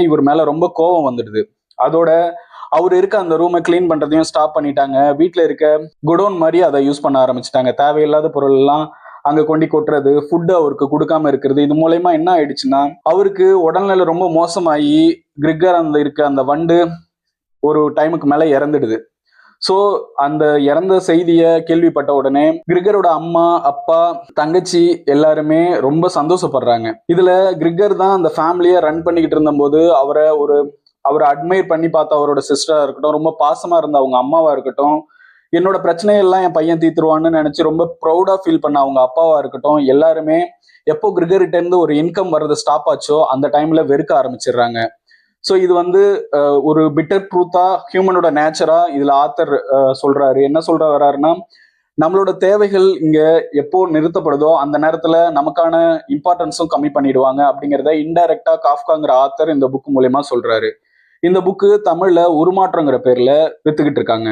இவர் மேல ரொம்ப கோபம் வந்துடுது. அதோட அவர் இருக்க அந்த ரூமை கிளீன் பண்றதையும் ஸ்டாப் பண்ணிட்டாங்க. வீட்டுல இருக்க குடோன் மாதிரி அதை யூஸ் பண்ண ஆரம்பிச்சிட்டாங்க. தேவையில்லாத பொருள் எல்லாம் அங்க கொண்டு கொட்டுறது, ஃபுட்டு அவருக்கு கொடுக்காம இருக்கிறது. இது மூலயமா என்ன ஆயிடுச்சுன்னா, அவருக்கு உடல்நிலை ரொம்ப மோசமாயி கிரிக்கர் அந்த இருக்க அந்த வண்டு ஒரு டைமுக்கு மேல இறந்துடுது. சோ அந்த இறந்த செய்திய கேள்விப்பட்ட உடனே கிரிக்கரோட அம்மா, அப்பா, தங்கச்சி எல்லாருமே ரொம்ப சந்தோஷப்படுறாங்க. இதுல கிரிக்கர் தான் அந்த ஃபேமிலியை ரன் பண்ணிக்கிட்டு இருந்தபோது அவரை அட்மையர் பண்ணி பார்த்த அவரோட சிஸ்டரா இருக்கட்டும், ரொம்ப பாசமா இருந்த அவங்க அம்மாவா இருக்கட்டும், என்னோட பிரச்சனையெல்லாம் என் பையன் தீத்துருவான்னு நினைச்சு ரொம்ப ப்ரௌடா ஃபீல் பண்ண அவங்க அப்பாவா இருக்கட்டும், எல்லாருமே எப்போ கிரிக்கர்கிட்ட இருந்து ஒரு இன்கம் வர்றது ஸ்டாப் ஆச்சோ அந்த டைம்ல வெறுக்க ஆரம்பிச்சிடுறாங்க. ஸோ இது வந்து ஒரு பிட்டர் ட்ரூத்தா ஹியூமனோட நேச்சரா இதுல ஆத்தர் சொல்றாரு. என்ன சொல்ற வர்றாருன்னா, நம்மளோட தேவைகள் இங்க எப்போ நிறுத்தப்படுதோ அந்த நேரத்துல நமக்கான இம்பார்ட்டன்ஸும் கம்மி பண்ணிடுவாங்க அப்படிங்கிறத இன்டைரக்டா காஃப்காங்கிற ஆத்தர் இந்த புக் மூலயமா சொல்றாரு. இந்த புக்கு தமிழ்ல உருமாற்றங்கிற பேர்ல வித்துக்கிட்டு இருக்காங்க.